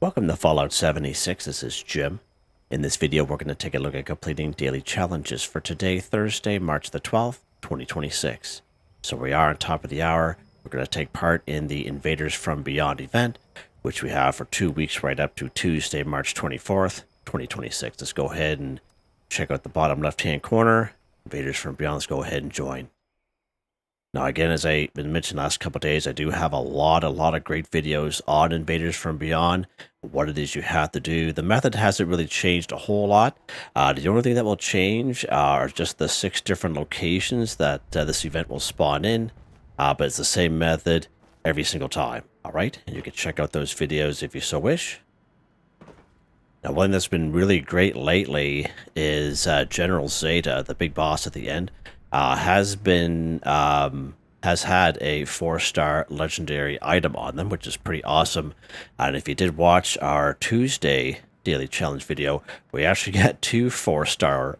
Welcome to Fallout 76, this is Jim. In this video, we're going to take a look at completing daily challenges for today, Thursday, March the 12th, 2026. So we are on top of the hour. We're going to take part in the Invaders from Beyond event, which we have for 2 weeks right up to Tuesday, March 24th, 2026. Let's go ahead and check out the bottom left-hand corner. Invaders from Beyond, let's go ahead and join. Now, again, as I've been mentioned last couple of days, I do have a lot of great videos on Invaders from Beyond, what it is you have to do. The method hasn't really changed a whole lot. The only thing that will change are just the 6 different locations that this event will spawn in, but it's the same method every single time, all right? And you can check out those videos if you so wish. Now, one that's been really great lately is General Zeta, the big boss at the end. Has had a 4-star legendary item on them, which is pretty awesome. And if you did watch our Tuesday daily challenge video, we actually got 2 4-star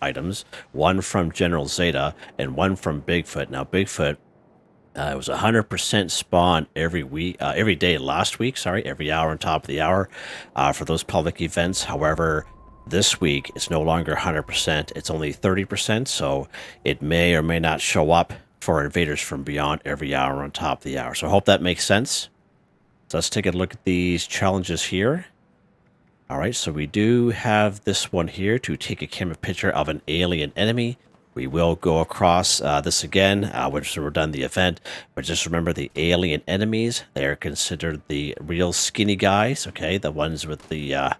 items, one from General Zeta and one from Bigfoot. Now, Bigfoot, it was 100% spawn every day last week, every hour on top of the hour for those public events. However, this week, it's no longer 100%. It's only 30%, so it may or may not show up for Invaders from Beyond every hour on top of the hour. So I hope that makes sense. So let's take a look at these challenges here. All right, so we do have this one here to take a camera picture of an alien enemy. We will go across this again, once we're done the event. But just remember the alien enemies, they are considered the real skinny guys, okay? The ones with the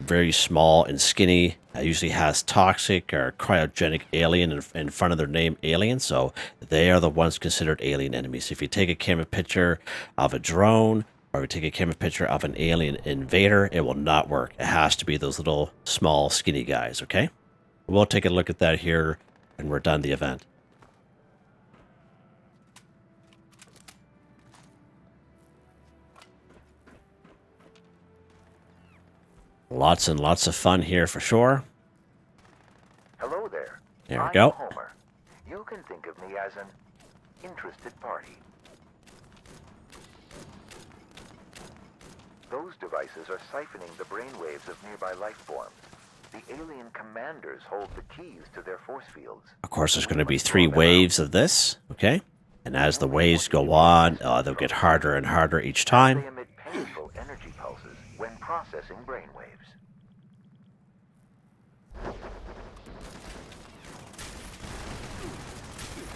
very small and skinny, usually has toxic or cryogenic alien in front of their name alien, so they are the ones considered alien enemies. If you take a camera picture of a drone or you take a camera picture of an alien invader, it will not work. It has to be those little small skinny guys, okay? We'll take a look at that here when we're done the event. Lots and lots of fun here for sure. Hello there. There we I'm go. Homer. You can think of me as an interested party. Those devices are siphoning the brainwaves of nearby life forms. The alien commanders hold the keys to their force fields. Of course, there's going to be 3 waves of this, okay? And as the waves go on, they'll get harder and harder each time. They emit painful energy pulses when processing brainwaves.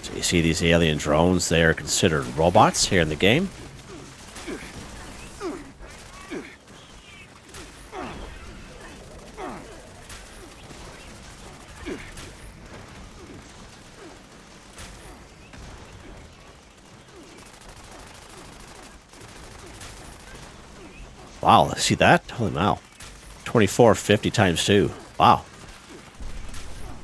So you see these alien drones, they are considered robots here in the game. Wow, see that? Holy wow. 2450 times 2. Wow.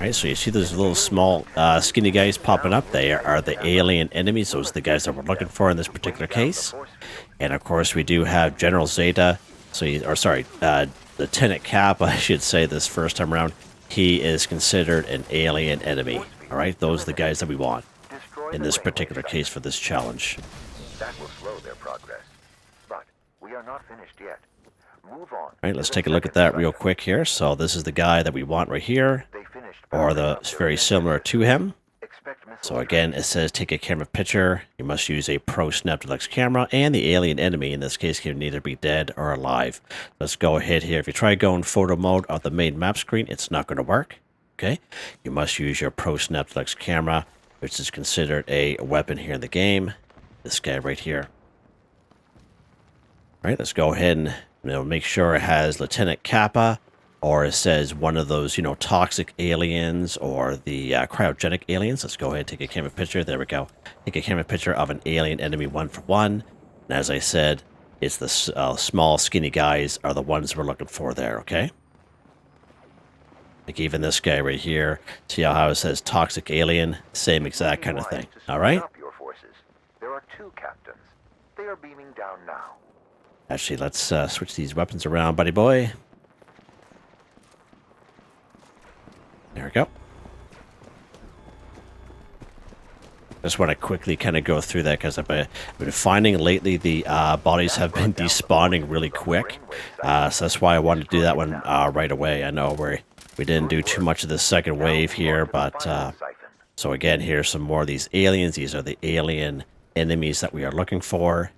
Right, so you see those little small skinny guys popping up. They are the alien enemies. Those are the guys that we're looking for in this particular case. And of course, we do have General Zeta. Lieutenant Cap, I should say this first time around. He is considered an alien enemy. All right, those are the guys that we want in this particular case for this challenge. That will slow their progress. But we are not finished yet. Move on. All right, let's take a look at that real quick here. So this is the guy that we want right here, or the very similar to him. So again, it says take a camera picture. You must use a Pro Snapdeluxe camera, and the alien enemy in this case can either be dead or alive. Let's go ahead here. If you try going photo mode of the main map screen, it's not going to work. Okay, you must use your Pro Snapdeluxe camera, which is considered a weapon here in the game. This guy right here. All right, let's go ahead and make sure it has Lieutenant Kappa, or it says one of those, toxic aliens or the cryogenic aliens. Let's go ahead and take a camera picture. There we go. Take a camera picture of an alien enemy 1-for-1. And as I said, it's the small, skinny guys are the ones we're looking for there, okay? Like even this guy right here. See how it says toxic alien? Same exact kind of thing. All right? There are 2 captains. They are beaming down now. Actually, let's switch these weapons around, buddy boy. There we go. Just want to quickly kind of go through that because I've been finding lately the bodies have been despawning really quick. So that's why I wanted to do that one right away. I know we didn't do too much of the second wave here, but so again, here's some more of these aliens. These are the alien enemies that we are looking for.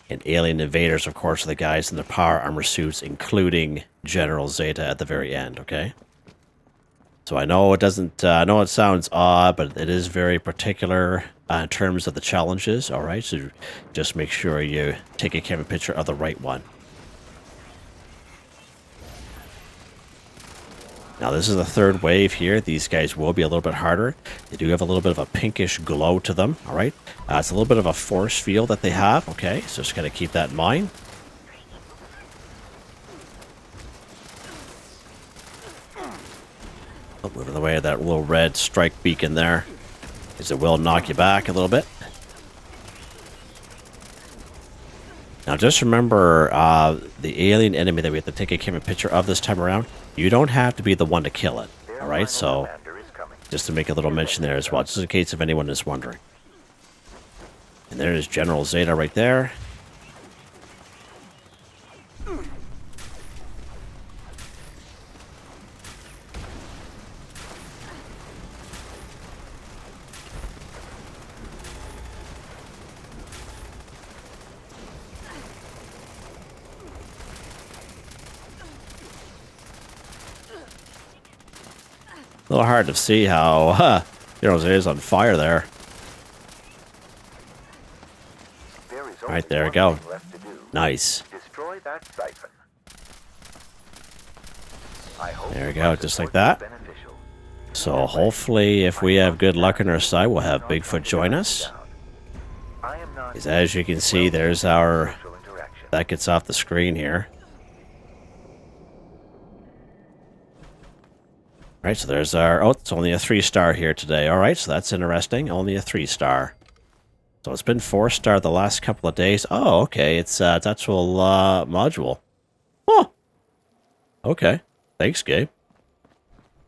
And alien invaders, of course, are the guys in the power armor suits, including General Zeta at the very end, okay? So I know it doesn't, I know it sounds odd, but it is very particular in terms of the challenges, alright? So just make sure you take a camera picture of the right one. Now this is the third wave here. These guys will be a little bit harder. They do have a little bit of a pinkish glow to them, alright? It's a little bit of a force field that they have, okay? So just gotta keep that in mind. Oh, moving away that little red strike beacon there, because it will knock you back a little bit. Now just remember the alien enemy that we have to take a camera picture of this time around, you don't have to be the one to kill it, alright? So just to make a little mention there as well, just in case if anyone is wondering. And there is General Zeta right there. A little hard to see how General Zeta is on fire there. Right, there we go. Nice. Destroy that siphon. There we go, just like that. So hopefully, if we have good luck on our side, we'll have Bigfoot join us. As you can see, there's our... That gets off the screen here. Alright, so there's our... Oh, it's only a 3-star here today. Alright, so that's interesting. Only a 3-star. So it's been 4-star the last couple of days. Oh, okay. It's actual module. Oh. Okay. Thanks, Gabe.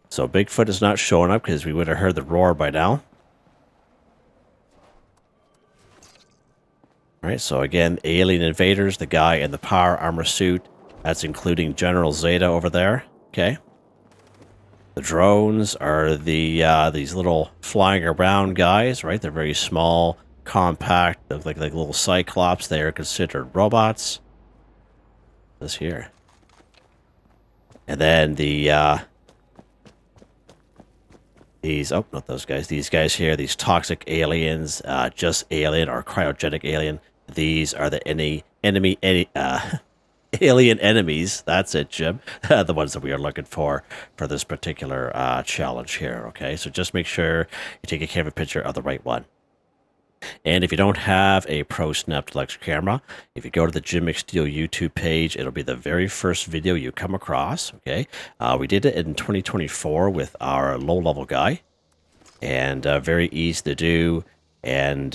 So Bigfoot is not showing up because we would have heard the roar by now. Alright, so again, alien invaders, the guy in the power armor suit. That's including General Zeta over there. Okay. The drones are the these little flying around guys, right? They're very small, compact, look like little cyclops. They are considered robots. This here. And then the these, oh, not those guys. These guys here, these toxic aliens, just alien or cryogenic alien. These are the alien enemies. That's it, Jim. The ones that we are looking for this particular challenge here, okay? So just make sure you take a camera picture of the right one. And if you don't have a Pro Snap Deluxe camera, if you go to the Jim McSteel YouTube page, it'll be the very first video you come across, okay? We did it in 2024 with our low-level guy, and very easy to do. And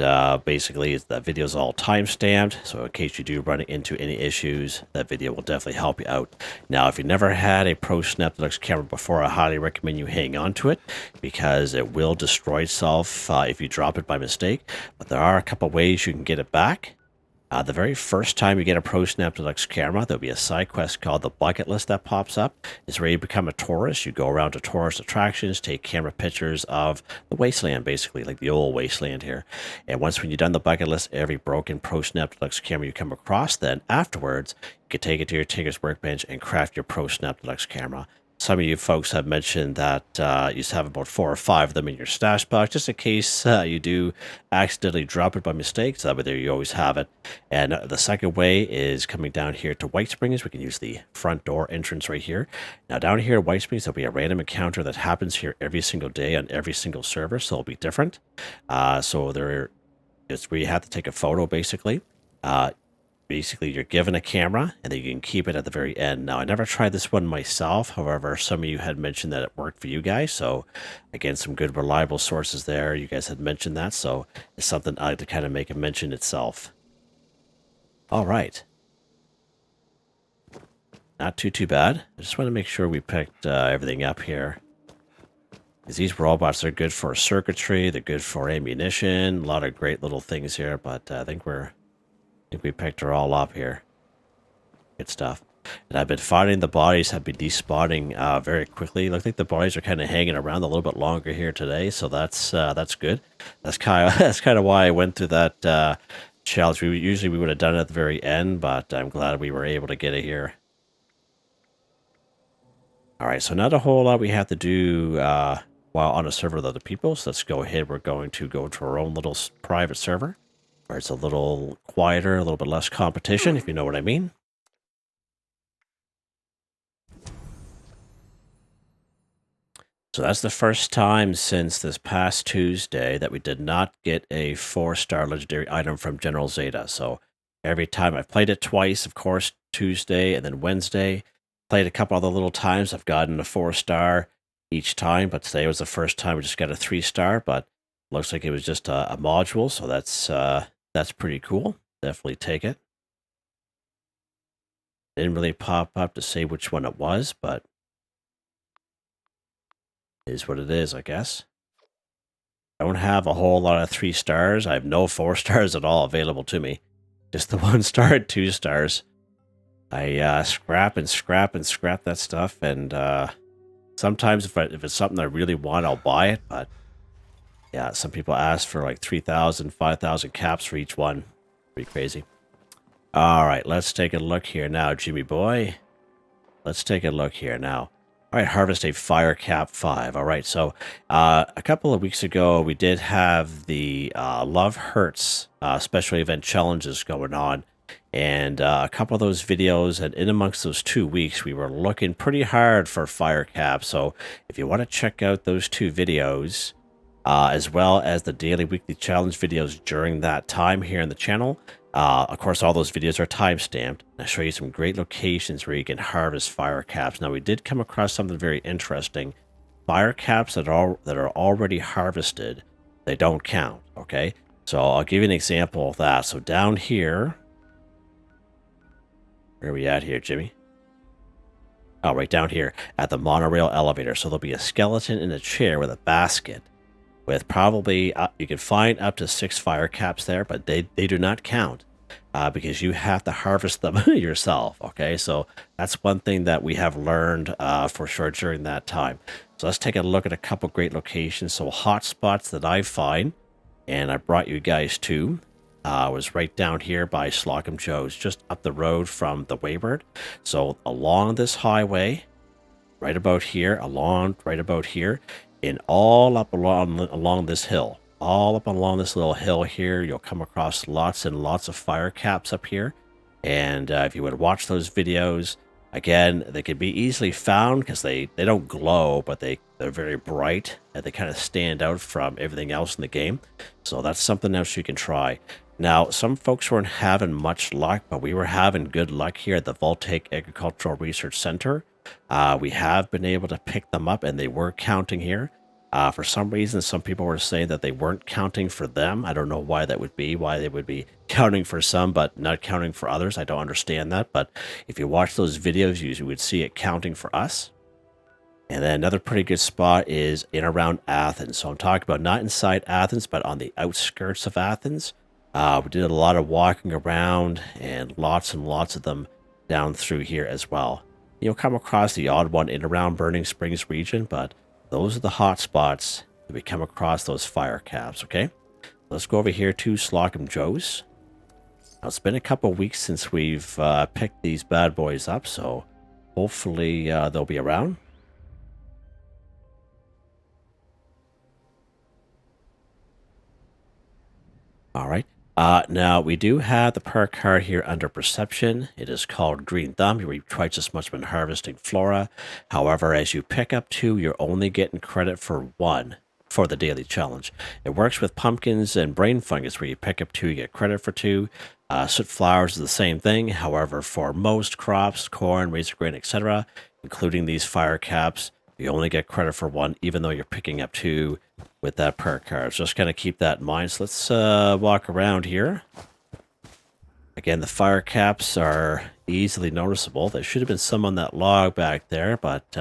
basically, that video is all time-stamped, so in case you do run into any issues, that video will definitely help you out. Now, if you never had a Pro Snap Deluxe camera before, I highly recommend you hang on to it, because it will destroy itself if you drop it by mistake. But there are a couple ways you can get it back. The very first time you get a Pro Snap Deluxe camera, there'll be a side quest called the Bucket List that pops up. It's where you become a tourist. You go around to tourist attractions, take camera pictures of the wasteland, basically, like the old wasteland here. And once when you've done the bucket list, every broken Pro Snap Deluxe camera you come across, then afterwards, you can take it to your Tinker's Workbench and craft your Pro Snap Deluxe camera. Some of you folks have mentioned that you used to have about 4 or 5 of them in your stash box, just in case you do accidentally drop it by mistake, so that way there you always have it. And the second way is coming down here to White Springs. We can use the front door entrance right here. Now down here at White Springs, there'll be a random encounter that happens here every single day on every single server, so it'll be different. So it's where you have to take a photo, basically. Basically, you're given a camera, and then you can keep it at the very end. Now, I never tried this one myself. However, some of you had mentioned that it worked for you guys. So, again, some good, reliable sources there. You guys had mentioned that. So, it's something I like to kind of make a mention itself. All right. Not too bad. I just want to make sure we picked everything up here. Because these robots are good for circuitry, they're good for ammunition, a lot of great little things here, but I think we picked her all up here. Good stuff. And I've been finding the bodies have been despawning very quickly. Looks like the bodies are kind of hanging around a little bit longer here today, so that's good. That's kind of why I went through that challenge. Usually we would have done it at the very end, but I'm glad we were able to get it here. All right, so not a whole lot we have to do while on a server with other people. So let's go ahead. We're going to go to our own little private server where it's a little quieter, a little bit less competition, if you know what I mean. So that's the first time since this past Tuesday that we did not get a 4-star legendary item from General Zeta. So every time I've played it twice, of course, Tuesday and then Wednesday. Played a couple other little times. I've gotten a 4-star each time, but today was the first time we just got a 3-star, but looks like it was just a module, so that's pretty cool. Definitely take it. Didn't really pop up to say which one it was, but it is what it is, I guess. I don't have a whole lot of 3 stars. I have no 4 stars at all available to me. Just the 1 star and 2 stars. I scrap and scrap and scrap that stuff, and sometimes if it's something I really want, I'll buy it, but yeah, some people ask for like 3,000, 5,000 caps for each one. Pretty crazy. All right, let's take a look here now, Jimmy boy. Let's take a look here now. All right, harvest a Firecap 5. All right, so a couple of weeks ago, we did have the Love Hurts special event challenges going on. And a couple of those videos, and in amongst those 2 weeks, we were looking pretty hard for Firecap. So if you want to check out those 2 videos, as well as the daily weekly challenge videos during that time here on the channel, of course, all those videos are time-stamped. I'll show you some great locations where you can harvest Firecaps. Now, we did come across something very interesting. Firecaps that are already harvested, they don't count, okay? So I'll give you an example of that. So down here, where are we at here, Jimmy? Oh, right down here at the monorail elevator. So there'll be a skeleton in a chair with a basket with probably, you can find up to 6 Firecaps there, but they do not count because you have to harvest them yourself, okay? So that's one thing that we have learned for sure during that time. So let's take a look at a couple great locations. So hotspots that I find, and I brought you guys to, was right down here by Slocum Joe's, just up the road from the Wayward. So along this highway, right about here, right about here, and all up along this hill, all up along this little hill here, you'll come across lots and lots of Firecaps up here. And if you would watch those videos, again, they can be easily found because they don't glow, but they're very bright and they kind of stand out from everything else in the game. So that's something else you can try. Now, some folks weren't having much luck, but we were having good luck here at the Voltaic Agricultural Research Center. We have been able to pick them up, and they were counting here. For some reason, some people were saying that they weren't counting for them. I don't know why that would be, why they would be counting for some, but not counting for others. I don't understand that. But if you watch those videos, you would see it counting for us. And then another pretty good spot is in around Athens. So I'm talking about not inside Athens, but on the outskirts of Athens. We did a lot of walking around and lots of them down through here as well. You'll come across the odd one in around Burning Springs region, but those are the hot spots that we come across those Firecaps, okay? Let's go over here to Slocum Joe's. Now, it's been a couple weeks since we've picked these bad boys up, so hopefully they'll be around. All right. Now, we do have the perk card here under Perception. It is called Green Thumb. You reap twice as much when harvesting flora. However, as you pick up 2, you're only getting credit for 1 for the daily challenge. It works with pumpkins and brain fungus, where you pick up 2, you get credit for 2. Soot flowers is the same thing. However, for most crops, corn, razor grain, etc., including these Firecaps, you only get credit for 1, even though you're picking up 2 with that perk card. So just kind of keep that in mind. So let's walk around here. Again, the Firecaps are easily noticeable. There should have been some on that log back there, but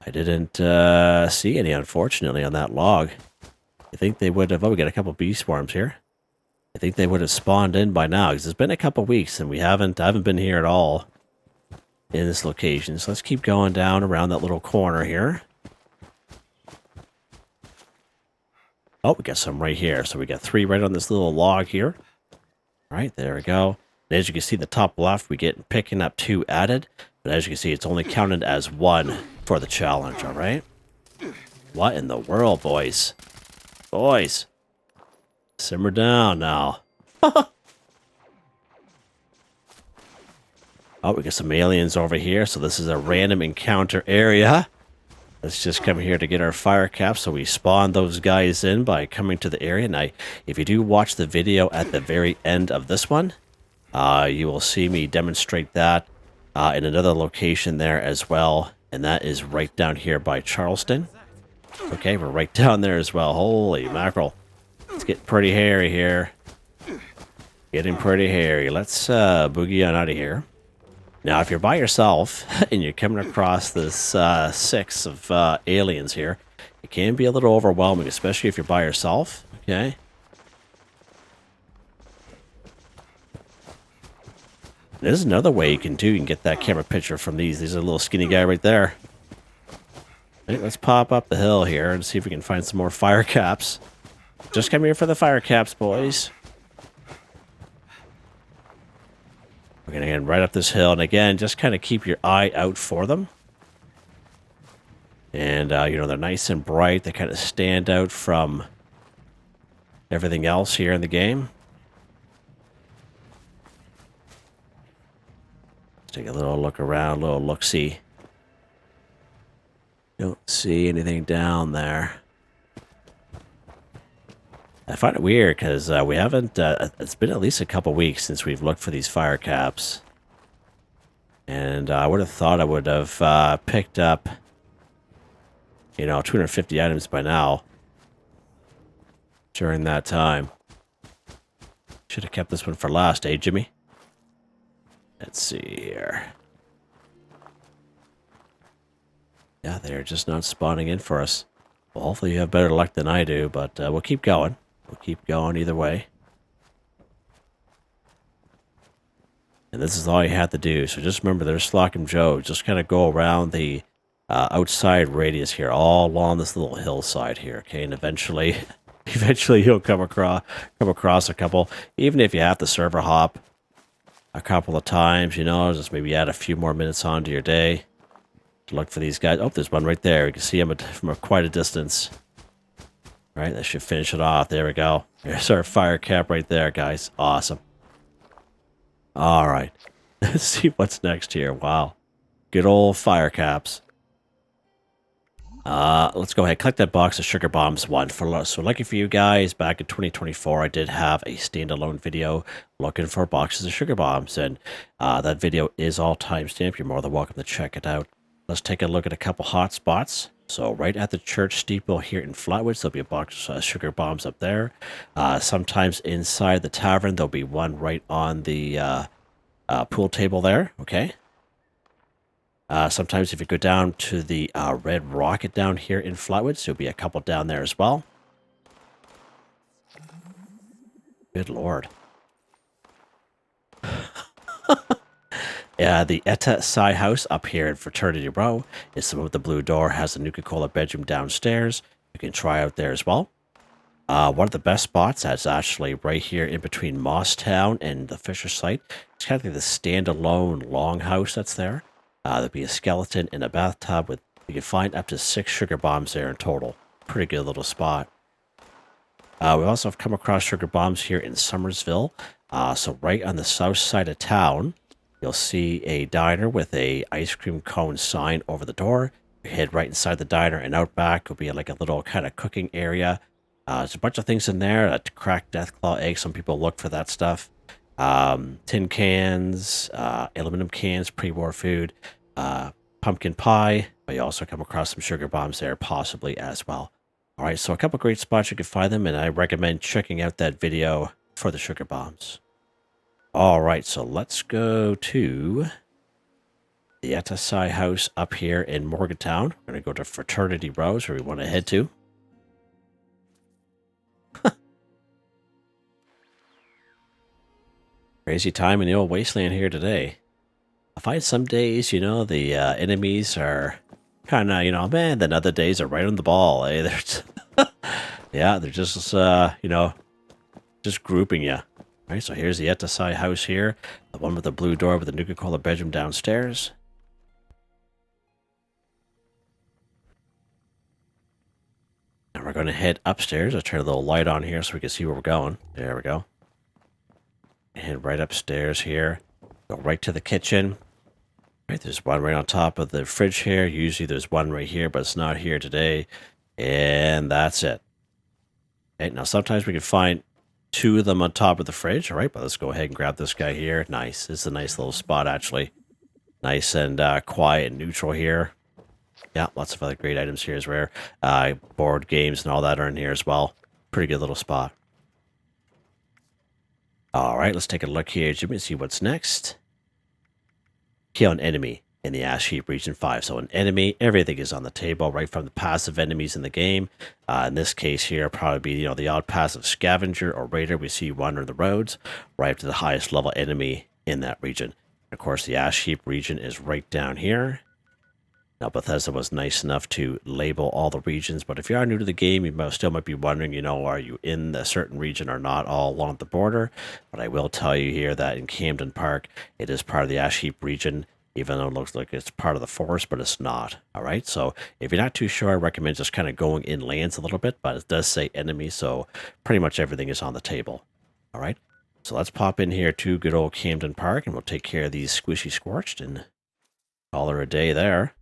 I I didn't see any, unfortunately, on that log. I think they would have... Oh, we got a couple bee swarms here. I think they would have spawned in by now, because it's been a couple weeks, and I haven't been here at all in this location. So let's keep going down around that little corner here. Oh, we got some right here. So we got 3 right on this little log here. All right, there we go. And as you can see, the top left, we get picking up 2 added. But as you can see, it's only counted as 1 for the challenge, all right? What in the world, boys? Boys. Simmer down now. Oh, we got some aliens over here. So this is a random encounter area. Let's just come here to get our fire cap. So we spawn those guys in by coming to the area. Now, if you do watch the video at the very end of this one, you will see me demonstrate that in another location there as well. And that is right down here by Charleston. Okay, we're right down there as well. Holy mackerel. It's getting pretty hairy here. Getting pretty hairy. Let's boogie on out of here. Now, if you're by yourself and you're coming across this 6 of aliens here, it can be a little overwhelming, especially if you're by yourself. Okay. There's another way you can do. You can get that camera picture from these. There's a little skinny guy right there. Right, let's pop up the hill here and see if we can find some more fire caps. Just come here for the fire caps, boys. We're going to get right up this hill. And again, just kind of keep your eye out for them. And, you know, they're nice and bright. They kind of stand out from everything else here in the game. Let's take a little look around, a little look-see. Don't see anything down there. I find it weird because we haven't... it's been at least a couple weeks since we've looked for these fire caps. And I would have thought I would have picked up, you know, 250 items by now. During that time. Should have kept this one for last, eh, Jimmy? Let's see here. Yeah, they're just not spawning in for us. Well, hopefully you have better luck than I do, but we'll keep going. We'll keep going either way. And this is all you have to do. So just remember, there's Slocum Joe. Just kind of go around the outside radius here, all along this little hillside here, okay? And eventually you'll come across a couple. Even if you have to server hop a couple of times, you know, just maybe add a few more minutes onto your day to look for these guys. Oh, there's one right there. You can see them from quite a distance. All right, that should finish it off. There we go. There's our fire cap right there, guys. Awesome. All right. Let's see what's next here. Wow. Good old fire caps. Let's go ahead. Collect that box of sugar bombs one. So lucky for you guys, back in 2024, I did have a standalone video looking for boxes of sugar bombs. And that video is all timestamped. You're more than welcome to check it out. Let's take a look at a couple hot spots. So right at the church steeple here in Flatwoods, there'll be a box of sugar bombs up there. Sometimes inside the tavern, there'll be one right on the pool table there. Okay. Sometimes if you go down to the Red Rocket down here in Flatwoods, there'll be a couple down there as well. Good lord. The Etta Psi House up here in Fraternity Row is the one with the blue door, has a Nuka-Cola bedroom downstairs. You can try out there as well. One of the best spots is actually right here in between Mosstown and the Fisher site. It's kind of like the standalone longhouse that's there. There'll be a skeleton in a bathtub with, you can find up to 6 sugar bombs there in total. Pretty good little spot. We also have come across sugar bombs here in Summersville. So right on the south side of town, you'll see a diner with a ice cream cone sign over the door. You head right inside the diner, and out back will be like a little kind of cooking area. There's a bunch of things in there. Cracked Deathclaw eggs. Some people look for that stuff. Tin cans, aluminum cans, pre-war food, pumpkin pie. But you also come across some sugar bombs there, possibly as well. All right, so a couple great spots you can find them, and I recommend checking out that video for the sugar bombs. All right, so let's go to the Etasai house up here in Morgantown. We're going to go to Fraternity Rose, where we want to head to. Crazy time in the old wasteland here today. I find some days, you know, the enemies are kind of, you know, man, then other days are right on the ball. Eh? Yeah, they're just, you know, just grouping you. All right, so here's the Etasai house here. The one with the blue door with the Nuka-Cola bedroom downstairs. And we're going to head upstairs. I'll turn a little light on here so we can see where we're going. There we go. Head right upstairs here. Go right to the kitchen. Right, there's one right on top of the fridge here. Usually there's one right here, but it's not here today. And that's it. Okay, now sometimes we can find two of them on top of the fridge. All right, but let's go ahead and grab this guy here. Nice. This is a nice little spot, actually. Nice and quiet and neutral here. Yeah, lots of other great items here as well. Board games and all that are in here as well. Pretty good little spot. All right, let's take a look here, Jimmy, and see what's next. Kill an enemy in the Ash Heap Region 5. So an enemy, everything is on the table, right from the passive enemies in the game. In this case here, probably be, you know, the odd passive scavenger or raider we see wandering the roads, right up to the highest level enemy in that region. Of course, the Ash Heap region is right down here. Now, Bethesda was nice enough to label all the regions, but if you are new to the game, you still might be wondering, you know, are you in a certain region or not all along the border? But I will tell you here that in Camden Park, it is part of the Ash Heap region, even though it looks like it's part of the forest, but it's not. All right, so if you're not too sure, I recommend just kind of going inlands a little bit, but it does say enemy, so pretty much everything is on the table. All right, so let's pop in here to good old Camden Park, and we'll take care of these squishy scorched and call her a day there.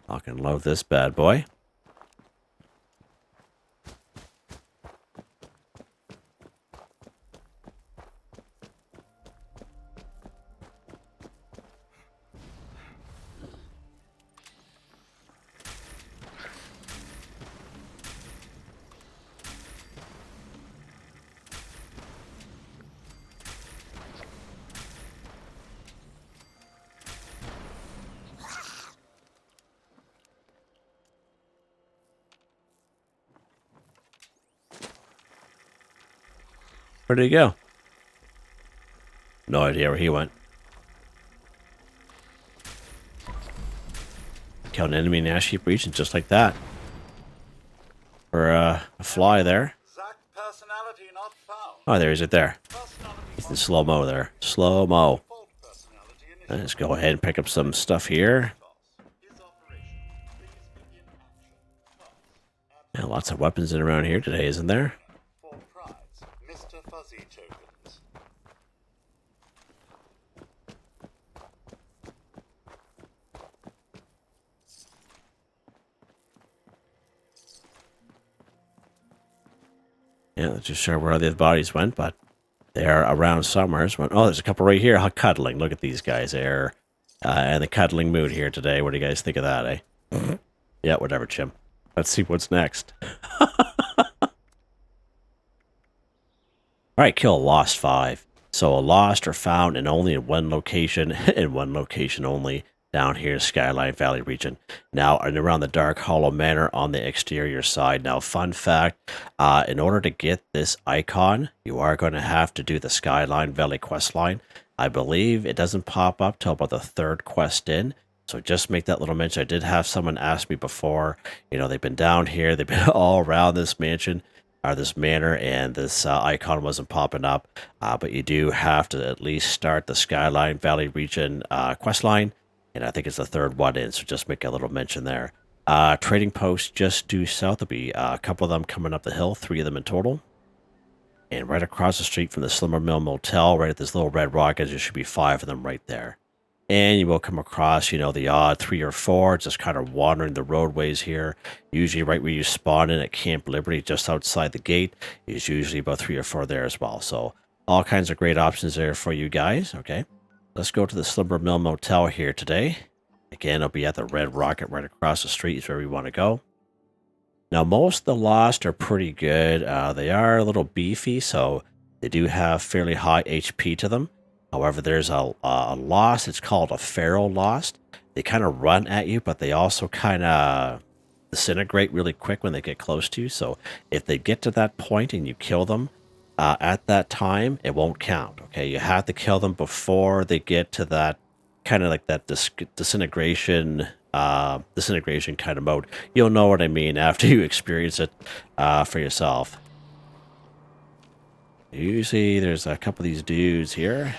Fucking love this bad boy. Where did he go? No idea where he went. Kill an enemy in the Ash Heap region just like that. For a fly there. Oh, there is it there. It's in slow-mo there. Slow-mo. Let's go ahead and pick up some stuff here. Yeah, lots of weapons in around here today, isn't there? Yeah, not too sure where the other bodies went, but they're around somewhere. Oh, there's a couple right here. How cuddling. Look at these guys. They're in the cuddling mood here today. What do you guys think of that, eh? Yeah, whatever, Jim. Let's see what's next. All right, kill a lost 5. So a lost or found and only in one location, in one location only, down here, Skyline Valley region. Now, and around the Dark Hollow Manor on the exterior side. Now, fun fact, in order to get this icon, you are going to have to do the Skyline Valley quest line. I believe it doesn't pop up till about the 3rd quest in. So just make that little mention. I did have someone ask me before, you know, they've been down here, they've been all around this mansion, or this manor, and this icon wasn't popping up. But you do have to at least start the Skyline Valley region quest line. And I think it's the 3rd one in, so just make a little mention there. Trading post just due south. There'll be a couple of them coming up the hill, 3 of them in total. And right across the street from the Slimmer Mill Motel, right at this little red rock, there should be 5 of them right there. And you will come across, you know, the odd 3 or 4, just kind of wandering the roadways here. Usually right where you spawn in at Camp Liberty, just outside the gate, is usually about 3 or 4 there as well. So all kinds of great options there for you guys, okay? Let's go to the Slimmer Mill Motel here today. Again, it'll be at the Red Rocket right across the street is where we want to go. Now, most of the Lost are pretty good. They are a little beefy, so they do have fairly high HP to them. However, there's a Lost, it's called a Feral Lost. They kind of run at you, but they also kind of disintegrate really quick when they get close to you. So if they get to that point and you kill them at that time, it won't count. Okay, you have to kill them before they get to that kind of like that disintegration kind of mode. You'll know what I mean after you experience it for yourself. Usually there's a couple of these dudes here.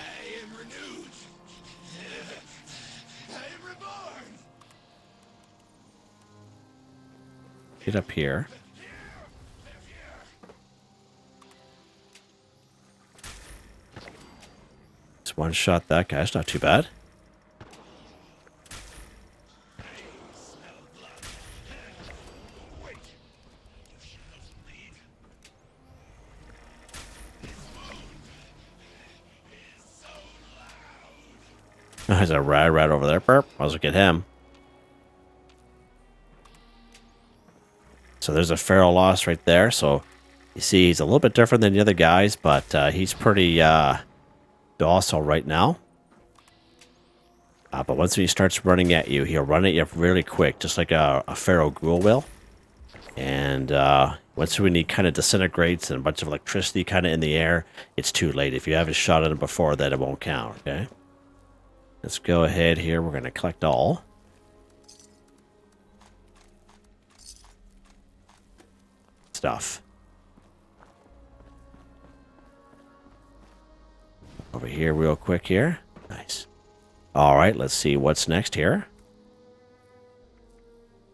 Get up here. Just one shot that guy. It's not too bad. There's a rat over there. Burp. I'll just get him. So there's a Feral Lost right there. So you see he's a little bit different than the other guys, but he's pretty docile right now. But once he starts running at you, he'll run at you really quick, just like a Feral Ghoul will. And once when he kind of disintegrates and a bunch of electricity kind of in the air, it's too late. If you haven't shot at him before, then it won't count, okay? Let's go ahead here. We're going to collect all. Stuff. Over here real quick here. Nice. All right, let's see what's next here.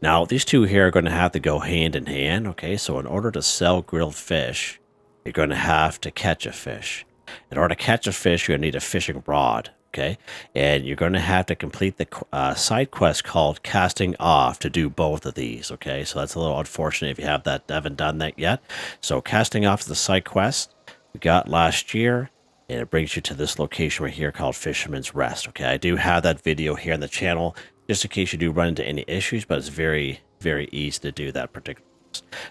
Now, these two here are going to have to go hand in hand, okay? So in order to sell grilled fish, you're going to have to catch a fish. In order to catch a fish, you're going to need a fishing rod, okay? And you're going to have to complete the side quest called Casting Off to do both of these, okay? So that's a little unfortunate if you haven't done that yet. So Casting Off is the side quest we got last year, and it brings you to this location right here called Fisherman's Rest, okay? I do have that video here on the channel just in case you do run into any issues, but it's very, very easy to do that particular.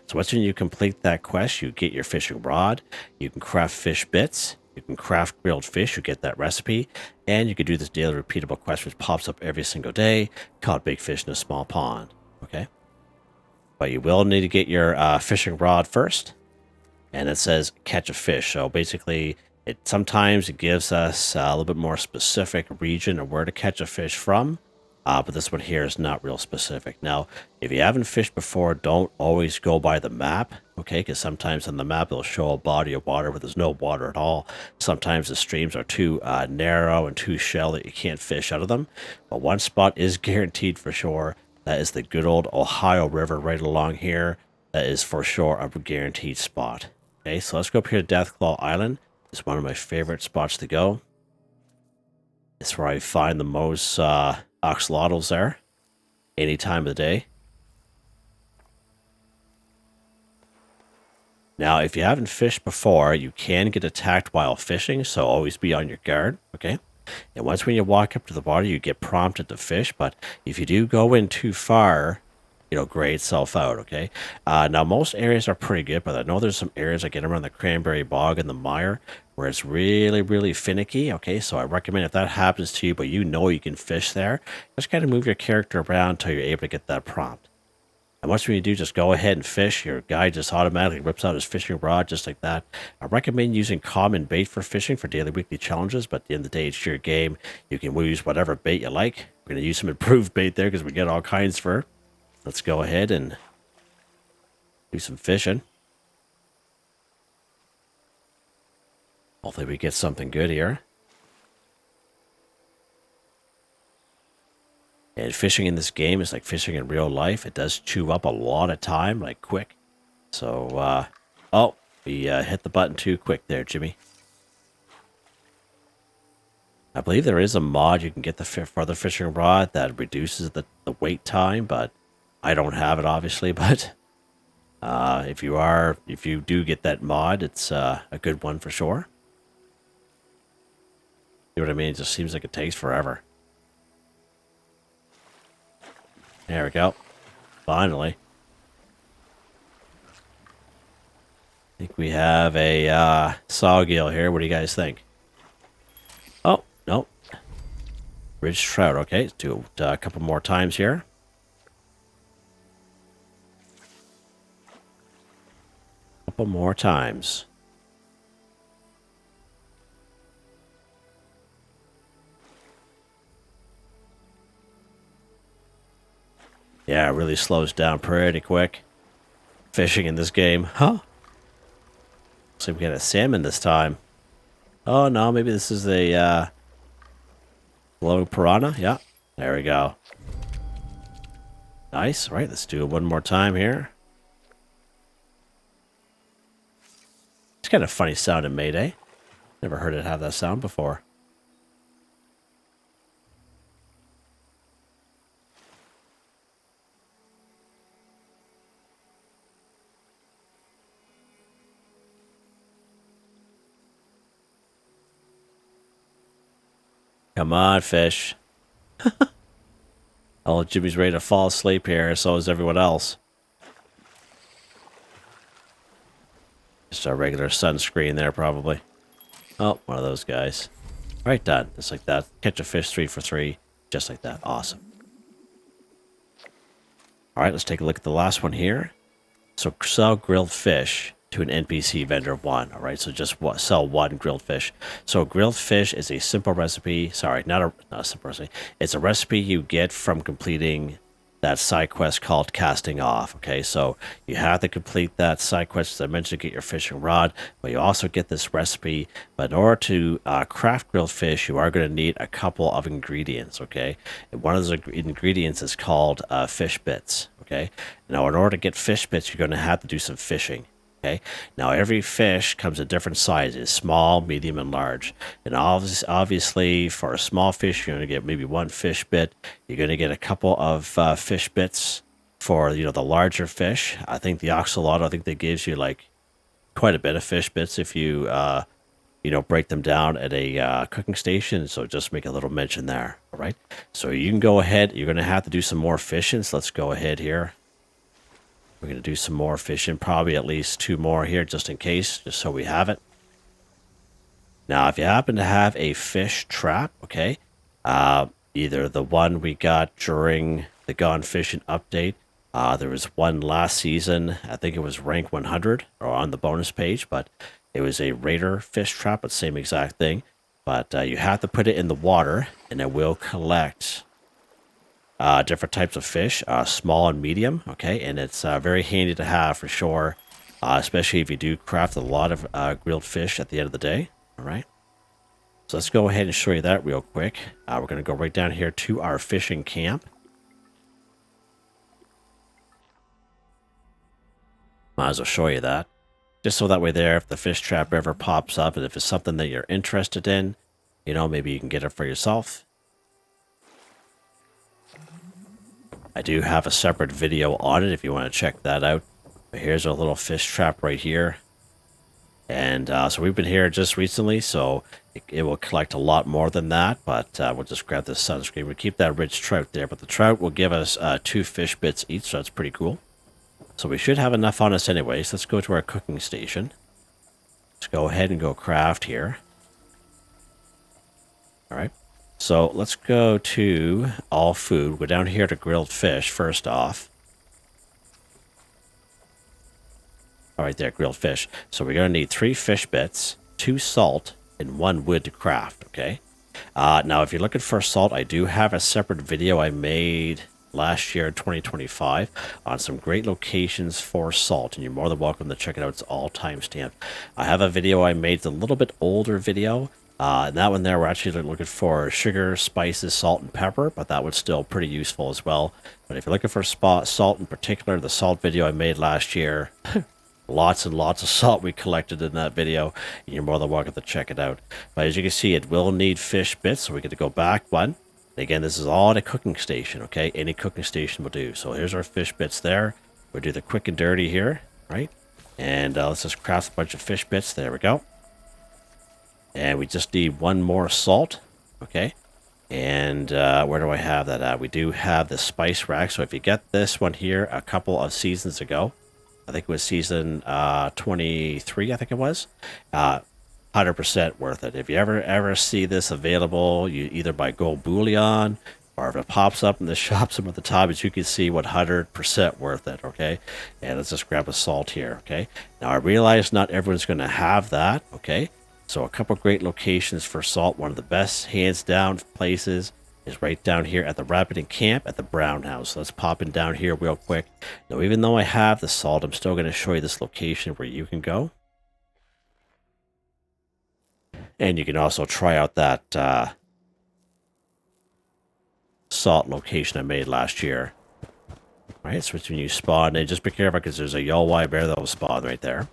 So once you complete that quest, you get your fishing rod, you can craft fish bits, you can craft grilled fish, you get that recipe, and you can do this daily repeatable quest which pops up every single day called Big Fish in a Small Pond, okay? But you will need to get your fishing rod first, and it says catch a fish. So basically, sometimes it gives us a little bit more specific region of where to catch a fish from. But this one here is not real specific. Now, if you haven't fished before, don't always go by the map, okay? Because sometimes on the map, it'll show a body of water where there's no water at all. Sometimes the streams are too narrow and too shallow that you can't fish out of them. But one spot is guaranteed for sure. That is the good old Ohio River right along here. That is for sure a guaranteed spot. Okay, so let's go up here to Deathclaw Island. It's one of my favorite spots to go. It's where I find the most axolotls there any time of the day. Now, if you haven't fished before, you can get attacked while fishing, so always be on your guard, okay? And once when you walk up to the water, you get prompted to fish, but if you do go in too far, it'll gray itself out, okay? Now, most areas are pretty good, but I know there's some areas like around the Cranberry Bog and the Mire where it's really, really finicky, okay? So I recommend if that happens to you, but you know you can fish there, just kind of move your character around until you're able to get that prompt. And once you do, just go ahead and fish. Your guy just automatically rips out his fishing rod just like that. I recommend using common bait for fishing for daily, weekly challenges, but at the end of the day, it's your game. You can use whatever bait you like. We're going to use some improved bait there because we get all kinds for. Let's go ahead and do some fishing. Hopefully we get something good here. And fishing in this game is like fishing in real life. It does chew up a lot of time, like quick. So, oh, we hit the button too quick there, Jimmy. I believe there is a mod you can get for the fishing rod that reduces the wait time, but I don't have it obviously. But if you do get that mod, it's a good one for sure. You know what I mean? It just seems like it takes forever. There we go. Finally. think we have a sawgill here. What do you guys think? Oh, no. Ridge trout. Okay, let's do it a couple more times here. Couple more times. Yeah, it really slows down pretty quick. Fishing in this game. Huh? Looks like we got a salmon this time. Oh, no, maybe this is a glowing piranha. Yeah, there we go. Nice. All right, let's do it one more time here. It's kind of funny sound it made, eh? Never heard it have that sound before. Come on, fish. Oh, Jimmy's ready to fall asleep here, so is everyone else. Just a regular sunscreen there, probably. Oh, one of those guys. Right, done. Just like that. Catch a fish 3 for 3. Just like that. Awesome. All right, let's take a look at the last one here. So sell grilled fish to an NPC vendor of 1. All right, so just sell 1 grilled fish. So grilled fish is a simple recipe. Sorry, not a simple recipe. It's a recipe you get from completing that side quest called casting off. Okay, so you have to complete that side quest, as I mentioned, to get your fishing rod, but you also get this recipe. But in order to craft grilled fish, you are going to need a couple of ingredients. Okay, and one of those ingredients is called fish bits. Okay, now in order to get fish bits, you're going to have to do some fishing. Okay. Now every fish comes in different sizes: small, medium, and large. And obviously, for a small fish, you're going to get maybe 1 fish bit. You're going to get a couple of fish bits for the larger fish. I think the axolotl, I think that gives you like quite a bit of fish bits if you break them down at a cooking station. So just make a little mention there. All right. So you can go ahead. You're going to have to do some more fishing. So let's go ahead here. We're going to do some more fishing, probably at least 2 more here just in case, just so we have it. Now, if you happen to have a fish trap, okay, either the one we got during the Gone Fishing update, there was one last season, I think it was rank 100 or on the bonus page, but it was a Raider fish trap, but same exact thing. But you have to put it in the water and it will collect different types of fish, small and medium, okay, and it's very handy to have for sure, especially if you do craft a lot of grilled fish at the end of the day. All right, so let's go ahead and show you that real quick. We're going to go right down here to our fishing camp. Might as well show you that, just so that way there, if the fish trap ever pops up and if it's something that you're interested in, maybe you can get it for yourself. I do have a separate video on it if you want to check that out. But here's our little fish trap right here. And so we've been here just recently, so it will collect a lot more than that. But we'll just grab this sunscreen. We'll keep that rich trout there. But the trout will give us 2 fish bits each, so that's pretty cool. So we should have enough on us anyways. Let's go to our cooking station. Let's go ahead and go craft here. All right. So let's go to all food. Go down here to grilled fish first off. All right there, grilled fish. So we're going to need 3 fish bits, 2 salt, and 1 wood to craft, okay? Now, if you're looking for salt, I do have a separate video I made last year in 2025 on some great locations for salt, and you're more than welcome to check it out. It's all timestamped. I have a video I made, it's a little bit older video. And that one there, we're actually looking for sugar, spices, salt, and pepper, but that one's still pretty useful as well. But if you're looking for salt in particular, the salt video I made last year, lots and lots of salt we collected in that video, and you're more than welcome to check it out. But as you can see, it will need fish bits, so we get to go back 1. And again, this is all at a cooking station, okay? Any cooking station will do. So here's our fish bits there. We'll do the quick and dirty here, right? And let's just craft a bunch of fish bits. There we go. And we just need 1 more salt, okay? And where do I have that at? We do have the spice rack. So if you get this one here a couple of seasons ago, I think it was season 23, I think it was. 100% worth it. If you ever see this available, you either buy gold bullion or if it pops up in the shop some at the top, as you can see, 100% worth it. Okay, and let's just grab a salt here. Okay, now I realize not everyone's going to have that. Okay, so a couple great locations for salt. One of the best, hands down, places is right down here at the Rapid Camp at the Brown House. So let's pop in down here real quick. Now, even though I have the salt, I'm still going to show you this location where you can go. And you can also try out that salt location I made last year. All right, so when you spawn, and just be careful because there's a Yolwai bear that will spawn right there.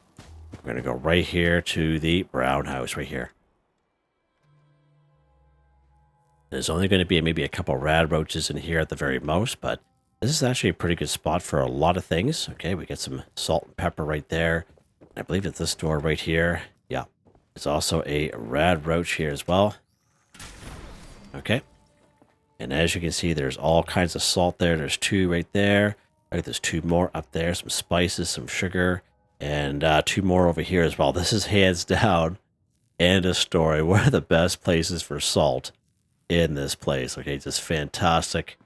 We're going to go right here to the Brown House right here. There's only going to be maybe a couple rad roaches in here at the very most, but this is actually a pretty good spot for a lot of things. Okay, we get some salt and pepper right there. I believe it's this door right here. Yeah, there's also a rad roach here as well. Okay, and as you can see, there's all kinds of salt there. There's 2 right there. Right, there's 2 more up there. Some spices, some sugar, and 2 more over here as well. This is hands down, end of story, one of the best places for salt in this place. Okay, just fantastic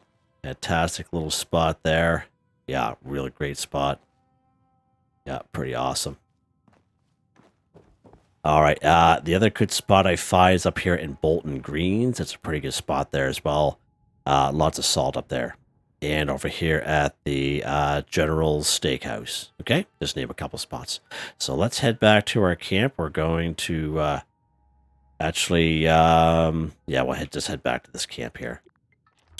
little spot there. Yeah, really great spot. Yeah, pretty awesome. All right, the other good spot I find is up here in Bolton Greens. It's a pretty good spot there as well. Lots of salt up there. And over here at the General's Steakhouse. Okay, just name a couple spots. So let's head back to our camp. We're going to actually, yeah, we'll just head back to this camp here.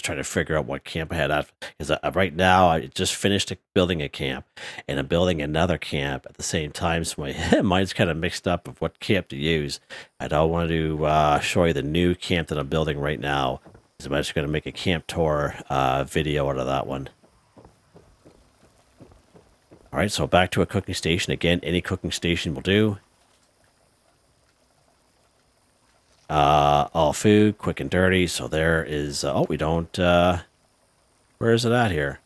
Trying to figure out what camp I had at, because right now I just finished building a camp and I'm building another camp at the same time, so my mind's kind of mixed up of what camp to use. I don't want to show you the new camp that I'm building right now, because I'm actually going to make a camp tour video out of that one. All right, so back to a cooking station. Again, any cooking station will do. All food, quick and dirty. So there is, oh, we don't, where is it at here?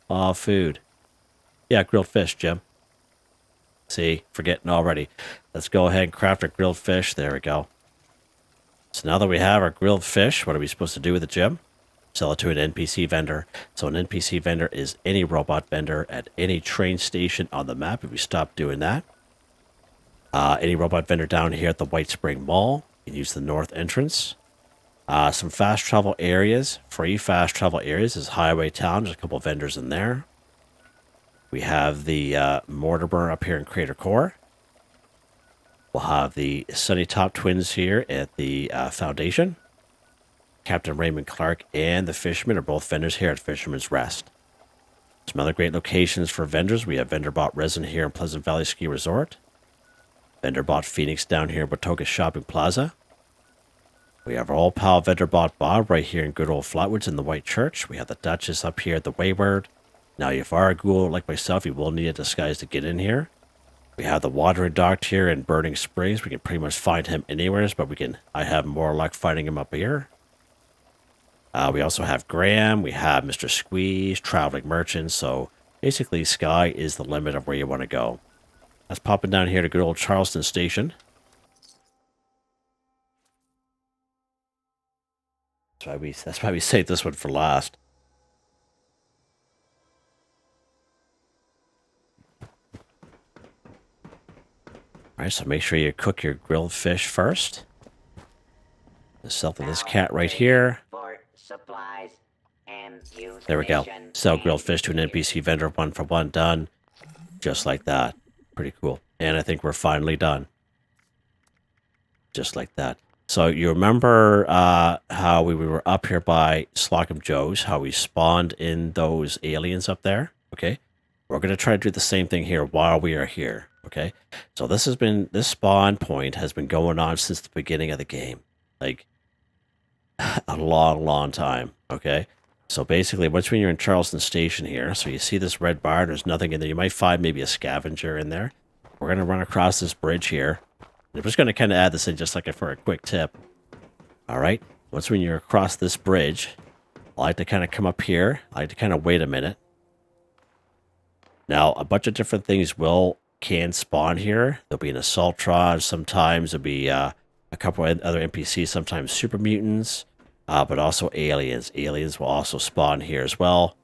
All food. Yeah, grilled fish, Jim. See, forgetting already. Let's go ahead and craft our grilled fish. There we go. So now that we have our grilled fish, what are we supposed to do with it, Jim? Sell it to an NPC vendor. So an NPC vendor is any robot vendor at any train station on the map. If we stop doing that. Any robot vendor down here at the White Spring Mall. You can use the north entrance. Some fast travel areas. Free fast travel areas is Highway Town. There's a couple vendors in there. We have the mortar burn up here in Crater Core. We'll have the Sunny Top Twins here at the Foundation. Captain Raymond Clark and the Fisherman are both vendors here at Fisherman's Rest. Some other great locations for vendors. We have Vendor Bot Resin here in Pleasant Valley Ski Resort. Vendor Bot Phoenix down here in Watoga Shopping Plaza. We have our old pal Vendor Bot Bob right here in good old Flatwoods in the White Church. We have the Duchess up here at the Wayward. Now, if you are a ghoul like myself, you will need a disguise to get in here. We have the Wandering Doctor here in Burning Springs. We can pretty much find him anywhere, but I have more luck finding him up here. We also have Graham. We have Mr. Squeeze, Traveling Merchant. So basically, sky is the limit of where you want to go. Let's pop it down here to good old Charleston Station. That's why we saved this one for last. Alright, so make sure you cook your grilled fish first. Sell to this cat right here. There we go. Sell grilled fish to an NPC vendor, 1 for 1 done. Just like that. Pretty cool. And I think we're finally done. Just like that. So you remember how we were up here by Slocum Joe's, how we spawned in those aliens up there? Okay. We're going to try to do the same thing here while we are here. Okay. So this spawn point has been going on since the beginning of the game. Like a long time. Okay. So basically, once when you're in Charleston Station here, so you see this red bar, there's nothing in there. You might find maybe a scavenger in there. We're going to run across this bridge here. I'm just going to kind of add this in just like for a quick tip. All right. Once when you're across this bridge, I like to kind of come up here. I like to kind of wait a minute. Now, a bunch of different things can spawn here. There'll be an Assaultron. Sometimes there'll be a couple of other NPCs. Sometimes super mutants, but also aliens. Aliens will also spawn here as well.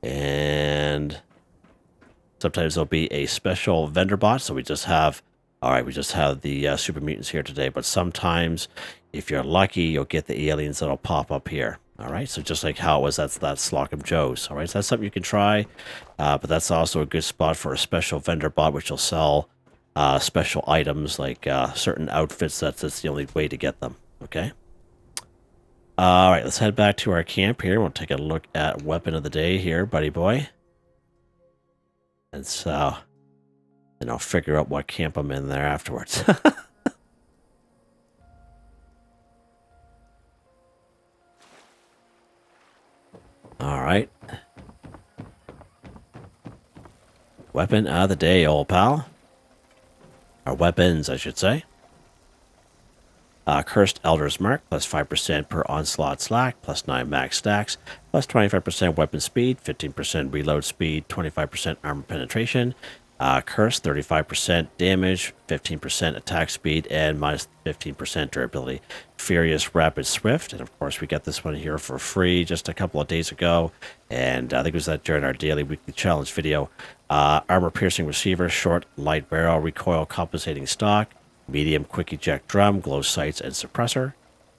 And sometimes there'll be a special vendor bot. So we just have the super mutants here today. But sometimes, if you're lucky, you'll get the aliens that'll pop up here. All right, so just like how it was, that's Slocum Joe's. All right, so that's something you can try, but that's also a good spot for a special vendor bot, which will sell special items like certain outfits. That's the only way to get them. Okay. All right, let's head back to our camp here. We'll take a look at weapon of the day here, buddy boy. And so, and I'll figure out what camp I'm in there afterwards. All right. Weapon of the day, old pal. Or weapons, I should say. Cursed Elder's Mark, plus 5% per onslaught slack, plus 9 max stacks, plus 25% weapon speed, 15% reload speed, 25% armor penetration. Cursed, 35% damage, 15% attack speed, and minus 15% durability. Furious Rapid Swift, and of course we got this one here for free just a couple of days ago, and I think it was that during our daily weekly challenge video. Armor Piercing Receiver, short, light barrel, recoil compensating stock, medium quick eject drum, glow sights, and suppressor.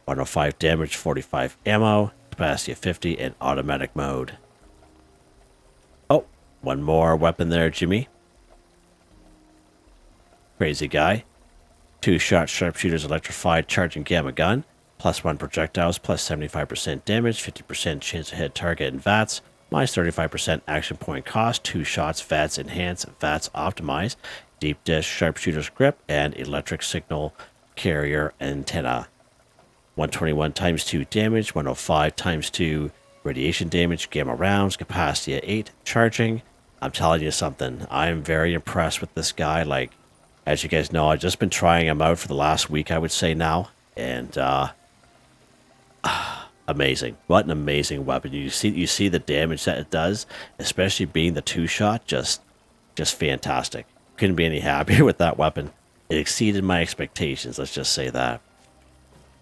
105 damage, 45 ammo, capacity of 50, and automatic mode. Oh, one more weapon there, Jimmy. Crazy guy. 2-shot sharpshooter's electrified charging gamma gun. Plus 1 projectiles, plus 75% damage, 50% chance to hit target and VATS. Minus 35% action point cost. 2 shots, VATS enhance, VATS optimize. Deep dish sharpshooter's grip, and electric signal carrier antenna. 121 times 2 damage, 105 times 2 radiation damage, gamma rounds, capacity at 8, charging. I'm telling you something. I'm very impressed with this guy. Like, as you guys know, I've just been trying him out for the last week, I would say now. And, amazing. What an amazing weapon. You see the damage that it does, especially being the 2-shot, just fantastic. Couldn't be any happier with that weapon. It exceeded my expectations, let's just say that.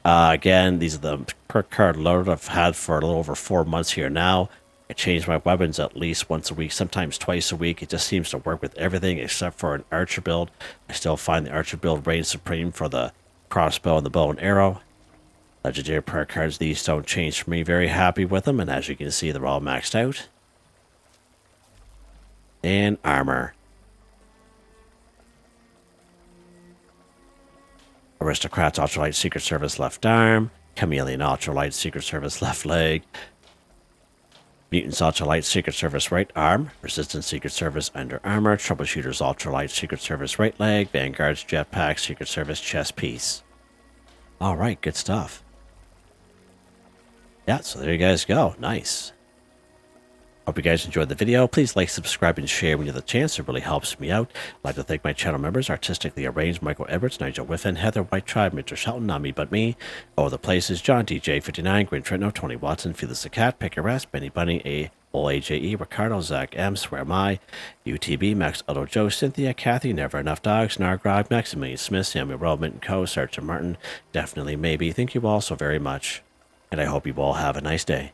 Again, these are the perk card loaded I've had for a little over 4 months here now. I change my weapons at least once a week, sometimes twice a week. It just seems to work with everything except for an archer build. I still find the archer build reigns supreme for the crossbow and the bow and arrow. Legendary perk cards, these don't change for me. Very happy with them, and as you can see, they're all maxed out. And armor. Aristocrats Ultralight Secret Service left arm. Chameleon Ultralight Secret Service left leg. Mutants Ultralight Secret Service right arm. Resistance Secret Service under armor. Troubleshooters Ultralight Secret Service right leg. Vanguard's Jetpack Secret Service chest piece. Alright, good stuff. Yeah, so there you guys go. Nice. Hope you guys enjoyed the video. Please like, subscribe, and share when you have the chance. It really helps me out. I'd like to thank my channel members, Artistically Arranged, Michael Edwards, Nigel Whiffen, Heather White Tribe, Mr. Shelton, Not Me But Me, All the Places, John DJ59, Green Trentno, Tony Watson, Felix the Cat, Picker Rest, Benny Bunny, AJE, Ricardo, Zach M, Swear My, UTB, Max Otto Joe, Cynthia, Kathy, Never Enough Dogs, Nargrog, Maximilian Smith, Samuel Relman and Co, Sergeant Martin, Definitely Maybe. Thank you all so very much, and I hope you all have a nice day.